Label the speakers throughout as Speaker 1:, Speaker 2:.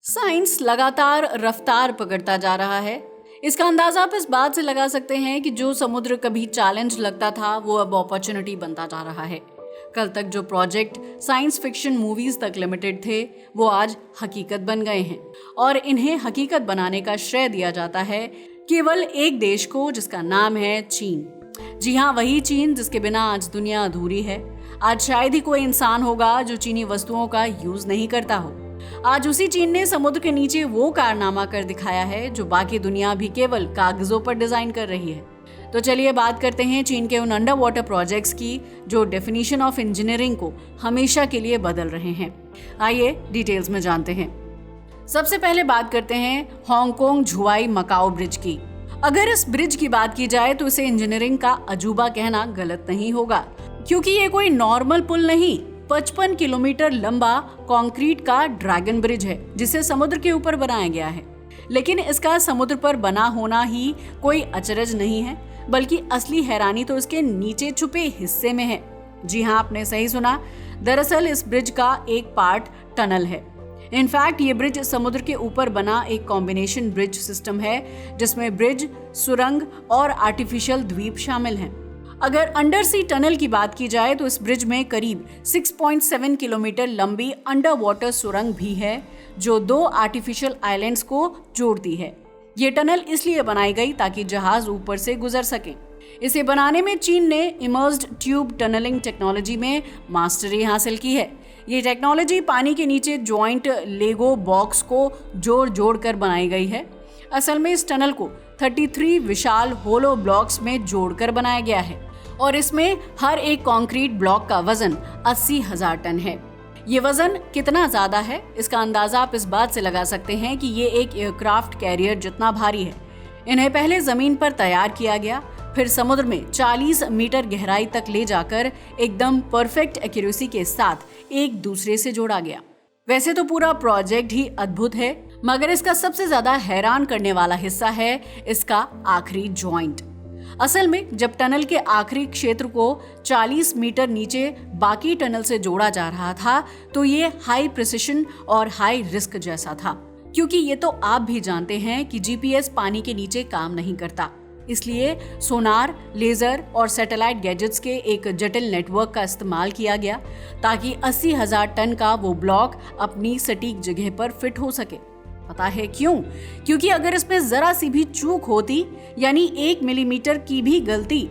Speaker 1: Science लगातार रफ्तार पकड़ता जा रहा है। इसका अंदाजा आप इस बात से लगा सकते हैं कि जो समुद्र कभी चैलेंज लगता था वो अब अपॉर्चुनिटी बनता जा रहा है। कल तक जो प्रोजेक्ट साइंस फिक्शन मूवीज तक लिमिटेड थे वो आज हकीकत बन गए हैं और इन्हें हकीकत बनाने का श्रेय दिया जाता है केवल एक देश को, जिसका नाम है चीन। जी हाँ, वही चीन जिसके बिना आज दुनिया अधूरी है। आज शायद ही कोई इंसान होगा जो चीनी वस्तुओं का यूज नहीं करता हो। आज उसी चीन ने समुद्र के नीचे वो कारनामा कर दिखाया है जो बाकी दुनिया भी केवल कागजों पर डिजाइन कर रही है। तो चलिए बात करते हैं चीन के उन अंडर वाटर प्रोजेक्ट्स की जो डेफिनेशन ऑफ इंजीनियरिंग को हमेशा के लिए बदल रहे हैं। आइए डिटेल्स में जानते हैं। सबसे पहले बात करते हैं हांगकांग झुआई मकाओ ब्रिज की। अगर इस ब्रिज की बात की जाए तो इसे इंजीनियरिंग का अजूबा कहना गलत नहीं होगा, क्योंकि ये कोई नॉर्मल पुल नहीं, 55 किलोमीटर लंबा कंक्रीट का ड्रैगन ब्रिज है जिसे समुद्र के ऊपर बनाया गया है। लेकिन इसका समुद्र पर बना होना ही कोई अचरज नहीं है, बल्कि असली हैरानी तो इसके नीचे छुपे हिस्से में है। जी हाँ, आपने सही सुना। दरअसल इस ब्रिज का एक पार्ट टनल है। इनफैक्ट ये ब्रिज समुद्र के ऊपर बना एक कॉम्बिनेशन ब्रिज सिस्टम है जिसमें ब्रिज, सुरंग और आर्टिफिशियल द्वीप शामिल हैं। अगर अंडर सी टनल की बात की जाए तो इस ब्रिज में करीब 6.7 किलोमीटर लंबी अंडर वाटर सुरंग भी है जो 2 आर्टिफिशियल आइलैंड्स को जोड़ती है। ये टनल इसलिए बनाई गई ताकि जहाज ऊपर से गुजर सके। इसे बनाने में चीन ने इमर्स्ड ट्यूब टनलिंग टेक्नोलॉजी में मास्टरी हासिल की है। ये टेक्नोलॉजी पानी के नीचे ज्वाइंट लेगो बॉक्स को जोड़ कर बनाई गई है। असल में इस टनल को 33 विशाल होलो ब्लॉक्स में जोड़कर बनाया गया है और इसमें हर एक कंक्रीट ब्लॉक का वजन 80,000 टन है। ये वजन कितना ज्यादा है इसका अंदाजा आप इस बात से लगा सकते हैं कि ये एक एयरक्राफ्ट कैरियर जितना भारी है। इन्हें पहले जमीन पर तैयार किया गया, फिर समुद्र में 40 मीटर गहराई तक ले जाकर एकदम परफेक्ट एक्यूरेसी के साथ एक दूसरे से जोड़ा गया। वैसे तो पूरा प्रोजेक्ट ही अद्भुत है, मगर इसका सबसे ज्यादा हैरान करने वाला हिस्सा है इसका आखिरी जॉइंट। असल में जब टनल के आखिरी क्षेत्र को 40 मीटर नीचे बाकी टनल से जोड़ा जा रहा था तो ये हाई प्रिसिशन और हाई रिस्क जैसा था, क्योंकि ये तो आप भी जानते हैं कि जीपीएस पानी के नीचे काम नहीं करता। इसलिए सोनार, लेजर और सैटेलाइट गैजेट्स के एक जटिल नेटवर्क का इस्तेमाल किया गया ताकि 80,000 टन का वो ब्लॉक अपनी सटीक जगह पर फिट हो सके। पता है क्यों? क्योंकि अगर इसमें जरा सी भी चूक होती, यानी 1 मिलीमीटर की भी गलती,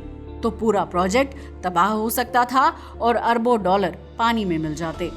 Speaker 1: तो पूरा प्रोजेक्ट तबाह हो सकता था और अरबों डॉलर पानी में मिल जाते।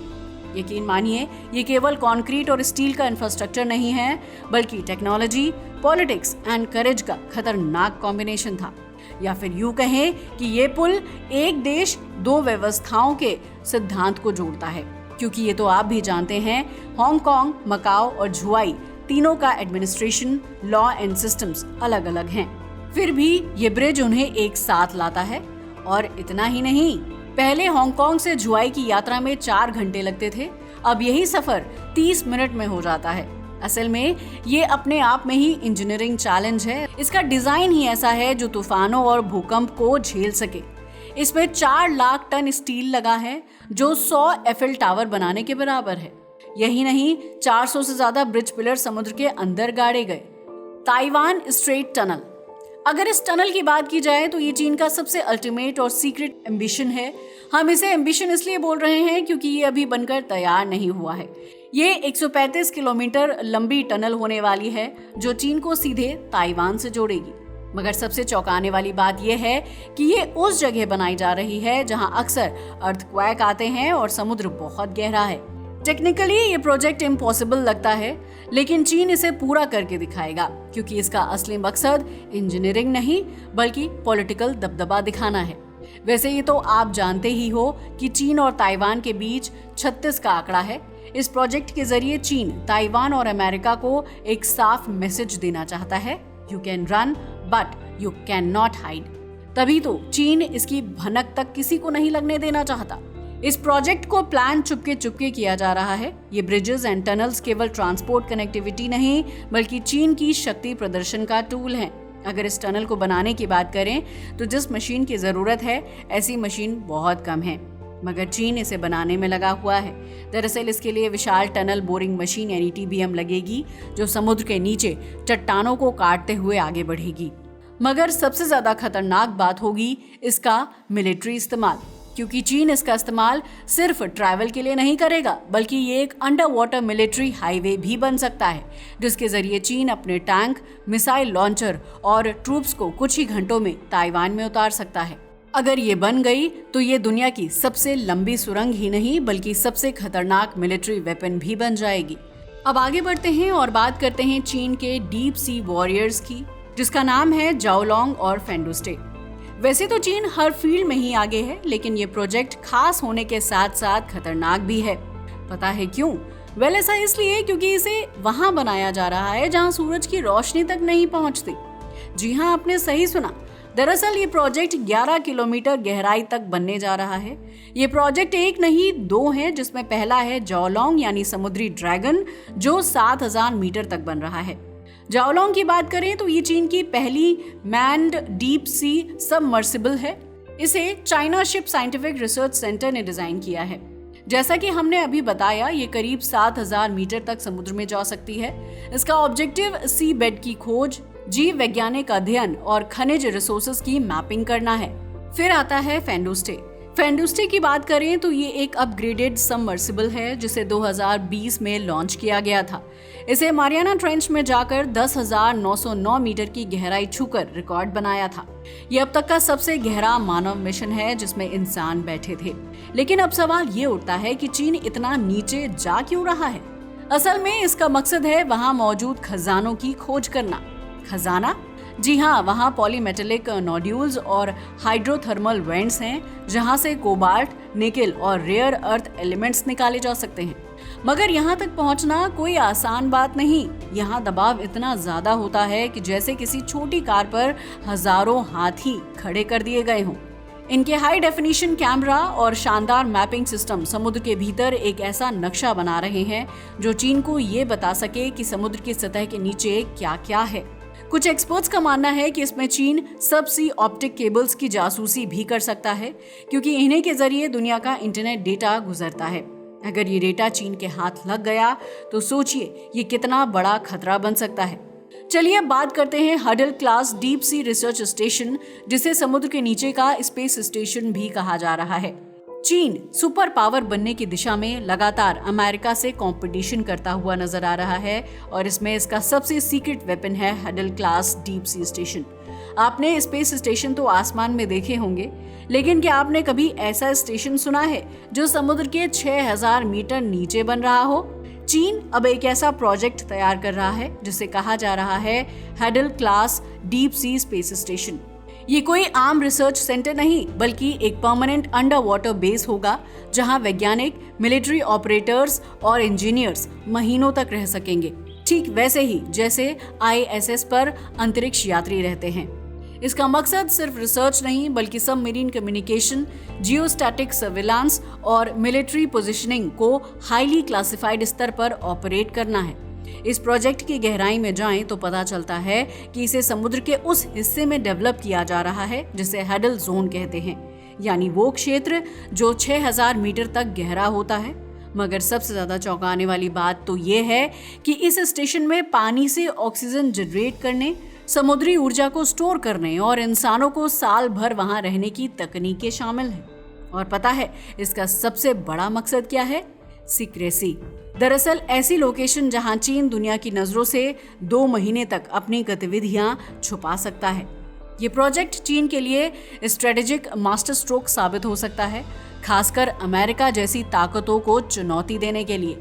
Speaker 1: यकीन मानिए, ये केवल कंक्रीट और स्टील का इंफ्रास्ट्रक्चर नहीं है, बल्कि टेक्नोलॉजी, पॉलिटिक्स एंड करेज का खतरनाक कॉम्बिनेशन था। या फिर यूं कहें कि ये पुल एक देश दो व्यवस्थाओं के सिद्धांत को जोड़ता है, क्योंकि ये तो आप भी जानते हैं हांगकांग, मकाओ और झुआई तीनों का एडमिनिस्ट्रेशन, लॉ एंड सिस्टम्स अलग अलग हैं। फिर भी ये ब्रिज उन्हें एक साथ लाता है। और इतना ही नहीं, पहले हांगकांग से झुआई की यात्रा में 4 घंटे लगते थे, अब यही सफर 30 मिनट में हो जाता है। असल में ये अपने आप में ही इंजीनियरिंग चैलेंज है। इसका डिजाइन ही ऐसा है जो तूफानों और भूकंप को झेल सके। इसमें 4 लाख टन स्टील लगा है जो 100 एफिल टावर बनाने के बराबर है। यही नहीं, 400 से ज्यादा ब्रिज पिलर समुद्र के अंदर गाड़े गए। Taiwan straight tunnel. अगर इस टनल की बात की जाए तो ये चीन का सबसे अल्टीमेट और सीक्रेट एम्बिशन है। हम इसे एम्बिशन इसलिए बोल रहे हैं क्योंकि ये अभी बनकर तैयार नहीं हुआ है। ये 135 किलोमीटर लंबी टनल होने वाली है जो चीन को सीधे ताइवान से जोड़ेगी। मगर सबसे चौंकाने वाली बात यह है कि ये उस जगह बनाई जा रही है जहां अक्सर अर्थक्वेक आते हैं और समुद्र बहुत गहरा है। टेक्निकली ये प्रोजेक्ट इम्पॉसिबल लगता है, लेकिन चीन इसे पूरा करके दिखाएगा, क्योंकि इसका असली मकसद इंजीनियरिंग नहीं बल्कि पॉलिटिकल दबदबा दिखाना है। वैसे ये तो आप जानते ही हो कि चीन और ताइवान के बीच 36 का आंकड़ा है। इस प्रोजेक्ट के जरिए चीन ताइवान और अमेरिका को एक साफ मैसेज देना चाहता है, you can run but you can not hide. तभी तो चीन इसकी भनक तक किसी को नहीं लगने देना चाहता। इस प्रोजेक्ट को प्लान चुपके किया जा रहा है। ये ब्रिजेस एंड टनल्स केवल ट्रांसपोर्ट कनेक्टिविटी नहीं बल्कि चीन की शक्ति प्रदर्शन का टूल है। अगर इस टनल को बनाने की बात करें तो जिस मशीन की जरूरत है ऐसी मशीन बहुत कम है। मगर चीन इसे बनाने में लगा हुआ है। दरअसल इसके लिए विशाल टनल बोरिंग मशीन यानी TBM लगेगी, जो समुद्र के नीचे चट्टानों को काटते हुए आगे बढ़ेगी। मगर सबसे ज्यादा खतरनाक बात होगी इसका मिलिट्री इस्तेमाल, क्योंकि चीन इसका इस्तेमाल सिर्फ ट्रैवल के लिए नहीं करेगा, बल्कि ये एक अंडर वाटर मिलिट्री हाईवे भी बन सकता है, जिसके जरिए चीन अपने टैंक, मिसाइल लॉन्चर और ट्रूप्स को कुछ ही घंटों में ताइवान में उतार सकता है। अगर ये बन गई तो ये दुनिया की सबसे लंबी सुरंग ही नहीं बल्कि सबसे खतरनाक मिलिट्री वेपन भी बन जाएगी। अब आगे बढ़ते हैं और बात करते हैं चीन के डीप सी वॉरियर्स की, जिसका नाम है जाओलोंग और फेंडुस्टे। वैसे तो चीन हर फील्ड में ही आगे है, लेकिन ये प्रोजेक्ट खास होने के साथ साथ खतरनाक भी है। पता है क्यों? वेल, ऐसा इसलिए क्योंकि इसे वहां बनाया जा रहा है जहां सूरज की रोशनी तक नहीं पहुंचती। जी हाँ, आपने सही सुना। दरअसल ये प्रोजेक्ट 11 किलोमीटर गहराई तक बनने जा रहा है। ये प्रोजेक्ट एक नहीं दो हैं, जिसमें पहला है जाओलोंग यानी समुद्री ड्रैगन, जो 7000 मीटर तक बन रहा है। जाओलोंग की बात करें तो ये चीन की पहली मैन्ड डीप सी सबमर्सिबल है। इसे China ship scientific research centre ने डिजाइन किया है। जैसा कि हमने अभी बताया, ये करीब 7000 मीटर तक समुद्र में जा सकती है। इसका ऑब्जेक्टिव सी बेड की खोज, जीव वैज्ञानिक अध्ययन और खनिज रिसोर्सेज की मैपिंग करना है। फिर आता है फेंडुस्टे। फेंडुस्टे की बात करें तो ये एक अपग्रेडेड सबमर्सिबल है, जिसे 2020 में लॉन्च किया गया था। इसे मारियाना ट्रेंच में जाकर 10,909 मीटर की गहराई छूकर रिकॉर्ड बनाया था। ये अब तक का सबसे गहरा मानव मिशन है जिसमें इंसान बैठे थे। लेकिन अब सवाल ये उठता है कि चीन इतना नीचे जा क्यों रहा है? असल में इसका मकसद है वहां मौजूद खजानों की खोज करना। खजाना? जी हाँ, वहाँ पॉलीमेटेलिक नोड्यूल्स और हाइड्रोथर्मल वेंट्स हैं, जहाँ से कोबाल्ट, निकेल और रेयर अर्थ एलिमेंट्स निकाले जा सकते हैं। मगर यहाँ तक पहुँचना कोई आसान बात नहीं। यहाँ दबाव इतना ज्यादा होता है कि जैसे किसी छोटी कार पर हजारों हाथी खड़े कर दिए गए हों। इनके हाई डेफिनेशन कैमरा और शानदार मैपिंग सिस्टम समुद्र के भीतर एक ऐसा नक्शा बना रहे हैं जो चीन को ये बता सके कि समुद्र की सतह के नीचे क्या क्या है। कुछ एक्सपर्ट्स का मानना है कि इसमें चीन सबसी ऑप्टिक केबल्स की जासूसी भी कर सकता है, क्योंकि इन्हीं के जरिए दुनिया का इंटरनेट डेटा गुजरता है। अगर ये डेटा चीन के हाथ लग गया तो सोचिए ये कितना बड़ा खतरा बन सकता है। चलिए अब बात करते हैं hadal class deep sea research station, जिसे समुद्र के नीचे का स्पेस स्टेशन भी कहा जा रहा है। चीन सुपर पावर बनने की दिशा में लगातार अमेरिका से कंपटीशन करता हुआ नजर आ रहा है और इसमें इसका सबसे सीक्रेट वेपन है hadal class deep sea station. आपने स्पेस स्टेशन तो आसमान में देखे होंगे, लेकिन क्या आपने कभी ऐसा स्टेशन सुना है जो समुद्र के 6000 मीटर नीचे बन रहा हो? चीन अब एक ऐसा प्रोजेक्ट तैयार कर रहा है जिसे कहा जा रहा है hadal class deep sea space station. ये कोई आम रिसर्च सेंटर नहीं, बल्कि एक परमानेंट अंडर वाटर बेस होगा जहां वैज्ञानिक, मिलिट्री ऑपरेटर्स और इंजीनियर्स महीनों तक रह सकेंगे, ठीक वैसे ही जैसे ISS पर अंतरिक्ष यात्री रहते हैं। इसका मकसद सिर्फ रिसर्च नहीं बल्कि सबमरीन कम्युनिकेशन, जियोस्टैटिक सर्विलांस और मिलिट्री पोजीशनिंग को हाईली क्लासिफाइड स्तर पर ऑपरेट करना है। इस प्रोजेक्ट की गहराई में जाएं तो पता चलता है कि इसे समुद्र के उस हिस्से में डेवलप किया जा रहा है जिसे हडल जोन कहते हैं, यानी वो क्षेत्र जो 6000 मीटर तक गहरा होता है। मगर सबसे ज्यादा चौंकाने वाली बात तो ये है कि इस स्टेशन में पानी से ऑक्सीजन जनरेट करने, समुद्री ऊर्जा को स्टोर करने और इंसानों को साल भर वहां रहने की तकनीकें शामिल हैं। और पता है इसका सबसे बड़ा मकसद क्या है? सीक्रेसी। दरअसल ऐसी लोकेशन जहां चीन दुनिया की नजरों से 2 महीने तक अपनी गतिविधियां छुपा सकता है। ये प्रोजेक्ट चीन के लिए स्ट्रेटेजिक मास्टर स्ट्रोक साबित हो सकता है, खासकर अमेरिका जैसी ताकतों को चुनौती देने के लिए।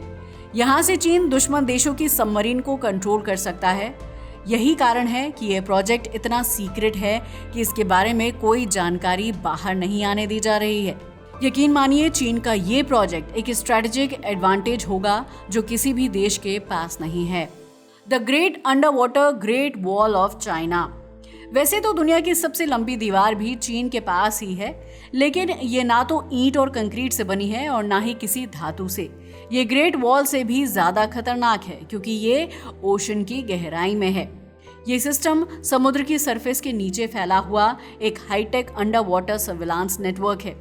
Speaker 1: यहाँ से चीन दुश्मन देशों की सबमरीन को कंट्रोल कर सकता है। यही कारण है कि यह प्रोजेक्ट इतना सीक्रेट है कि इसके बारे में कोई जानकारी बाहर नहीं आने दी जा रही है। यकीन मानिए, चीन का ये प्रोजेक्ट एक स्ट्रेटेजिक एडवांटेज होगा जो किसी भी देश के पास नहीं है। The great under water great wall of China. वैसे तो दुनिया की सबसे लंबी दीवार भी चीन के पास ही है, लेकिन ये ना तो ईंट और कंक्रीट से बनी है और ना ही किसी धातु से। ये ग्रेट वॉल से भी ज्यादा खतरनाक है क्योंकि ये ओशन की गहराई में है। ये सिस्टम समुद्र की सरफेस के नीचे फैला हुआ एक high tech underwater surveillance network है।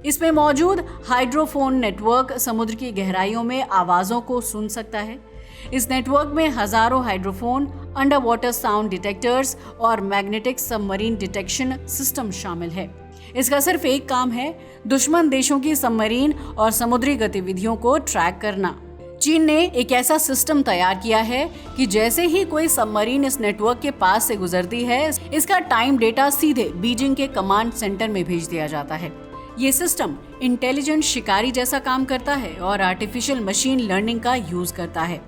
Speaker 1: इसमें मौजूद हाइड्रोफोन नेटवर्क समुद्र की गहराइयों में आवाज़ों को सुन सकता है। इस नेटवर्क में हजारों hydrophone, under water sound detectors और मैग्नेटिक सबमरीन डिटेक्शन सिस्टम शामिल है। इसका सिर्फ एक काम है, दुश्मन देशों की सबमरीन और समुद्री गतिविधियों को ट्रैक करना। चीन ने एक ऐसा सिस्टम तैयार किया है कि जैसे ही कोई सबमरीन इस नेटवर्क के पास से गुजरती है, इसका टाइम डेटा सीधे बीजिंग के कमांड सेंटर में भेज दिया जाता है। ये सिस्टम इंटेलिजेंट शिकारी जैसा काम करता है और आर्टिफिशियल मशीन लर्निंग का यूज करता है।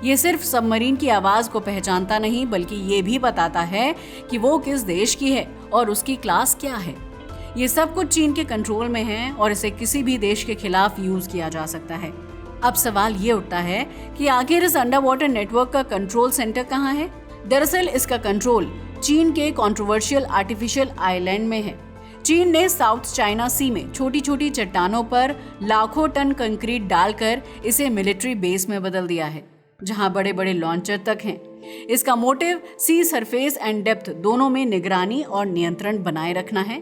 Speaker 1: ये सिर्फ सबमरीन की आवाज को पहचानता नहीं, बल्कि ये भी बताता है कि वो किस देश की है और उसकी क्लास क्या है। ये सब कुछ चीन के कंट्रोल में है और इसे किसी भी देश के खिलाफ यूज किया जा सकता है। अब सवाल ये उठता है कि आखिर इस अंडर वाटर नेटवर्क का कंट्रोल सेंटर कहाँ है? दरअसल इसका कंट्रोल चीन के कंट्रोवर्शियल आर्टिफिशियल आइलैंड में है। चीन ने साउथ चाइना सी में छोटी छोटी चट्टानों पर लाखों टन कंक्रीट डालकर इसे मिलिट्री बेस में बदल दिया है, जहां बड़े बड़े लॉन्चर तक हैं। इसका motive sea surface and depth दोनों में निगरानी और नियंत्रण बनाए रखना है।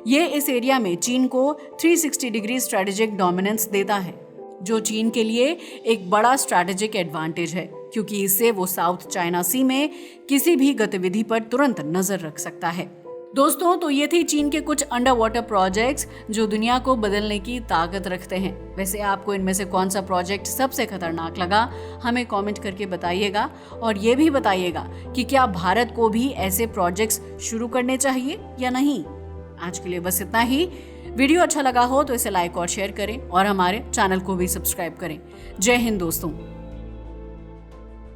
Speaker 1: ये इस एरिया में चीन को 360 डिग्री स्ट्रेटेजिक डोमिनेंस देता है, जो चीन के लिए एक बड़ा स्ट्रैटेजिक एडवांटेज है, क्योंकि इससे वो साउथ चाइना सी में किसी भी गतिविधि पर तुरंत नजर रख सकता है। दोस्तों, तो ये थी चीन के कुछ अंडर वाटर प्रोजेक्ट्स जो दुनिया को बदलने की ताकत रखते हैं। वैसे आपको इनमें से कौन सा प्रोजेक्ट सबसे खतरनाक लगा, हमें कमेंट करके बताइएगा। और ये भी बताइएगा कि क्या भारत को भी ऐसे प्रोजेक्ट्स शुरू करने चाहिए या नहीं। आज के लिए बस इतना ही। वीडियो अच्छा लगा हो तो इसे लाइक और शेयर करें और हमारे चैनल को भी सब्सक्राइब करें। जय हिंद दोस्तों।